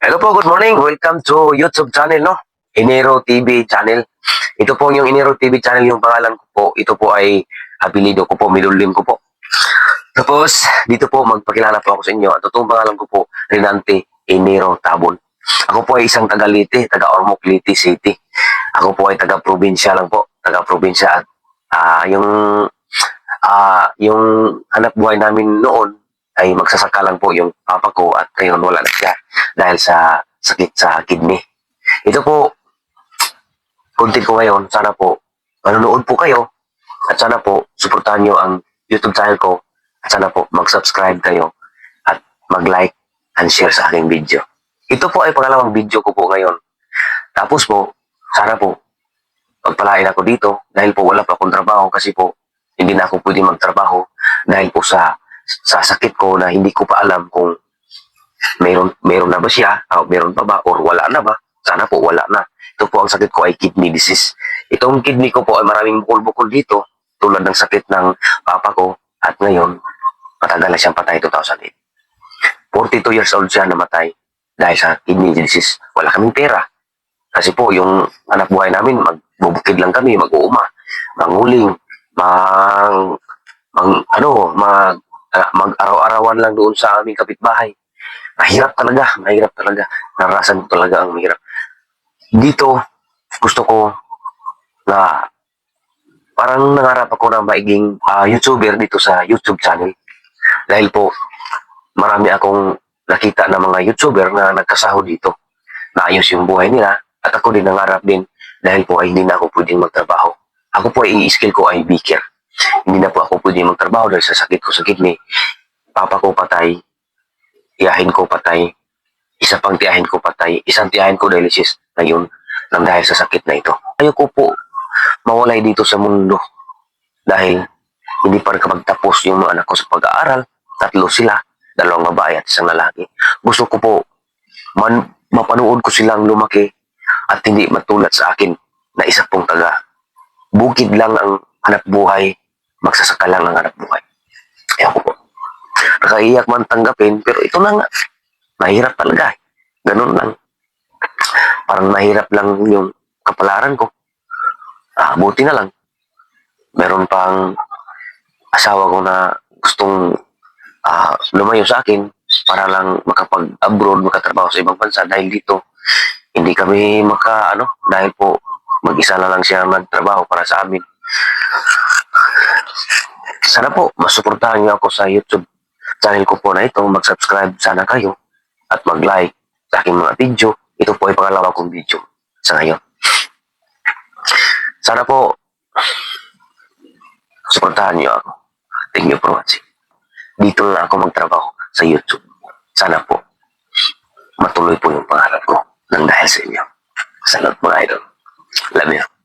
Hello po, good morning. Welcome to YouTube channel, no? Enero TV channel. Ito po yung Enero TV channel, yung pangalan ko po. Ito po ay apelido ko po, middle name ko po. Tapos, dito po, magpakilala po ako sa inyo. Ang totoong pangalan ko po, Renante Enero Tabon. Ako po ay isang taga Leyte, taga Ormoc, Leyte City. Ako po ay taga-probinsya lang po. Taga-probinsya at yung hanap buhay namin noon ay magsasaka lang po yung papa ko at ngayon wala na siya dahil sa sakit sa kidney. Ito po, content ko ngayon. Sana po manonood po kayo at sana po suportahan nyo ang YouTube channel ko at sana po mag-subscribe kayo at mag-like and share sa aking video. Ito po ay pangalawang video ko po ngayon. Tapos po, sana po pagpalain ako dito dahil po wala pa akong trabaho kasi po hindi na ako pwede magtrabaho dahil po sa sakit ko na hindi ko pa alam kung meron na ba siya o meron pa ba or wala na ba. Sana po wala na. Ito po ang sakit ko ay kidney disease. Itong kidney ko po ay maraming bukol-bukol dito tulad ng sakit ng papa ko at ngayon matagal na siyang patay 2008. 42 years old siya namatay dahil sa kidney disease. Wala kaming pera. Kasi po yung anak buhay namin magbubukid lang kami, mag-uuma, manguling, mag-araw-arawan lang doon sa aming kapitbahay. Mahirap talaga. Narasan ko talaga ang mahirap. Dito, gusto ko na parang nangarap ako na maiging YouTuber dito sa YouTube channel. Dahil po, marami akong nakita na mga YouTuber na nagkasahod dito. Naayos yung buhay nila at ako din nangarap din dahil po ay hindi na ako pwedeng magtrabaho. Ako po ay skill ko ay baker. Hindi na po ako pwedeng magtrabaho dahil sa sakit ko sa kidney. Papa ko patay, tiyahin ko patay, isa pang tiyahin ko patay, isang tiyahin ko dialysis ngayon nang dahil sa sakit na ito. Ayoko po mawalay dito sa mundo dahil hindi pa rin magtapos yung mga anak ko sa pag-aaral. 3 sila, 2 babae at 1 lalaki. Gusto ko po mapanood ko silang lumaki at hindi matulad sa akin na isa pong taga bukid lang ang hanap buhay, magsasaka lang ang hanap buhay. Ayoko po. Nakaiyak man tanggapin, pero ito na nga. Mahirap talaga. Ganun lang. Parang mahirap lang yung kapalaran ko. Buti na lang. Meron pang asawa ko na gustong lumayo sa akin para lang makapag-abroad, makatrabaho sa ibang bansa dahil dito hindi kami dahil po mag-isa na lang siya nagtrabaho para sa amin. Sana po masuportahan niyo ako sa YouTube channel ko po na ito. Mag-subscribe sana kayo at mag-like sa aking mga video. Ito po ay pangalawa kong video sa ngayon. Sana po suportahan niyo ako. Thank you for watching. Dito na ako magtrabaho sa YouTube. Sana po matuloy po yung pangarap ko nang dahil sa inyo. Salamat mga idol. Love you.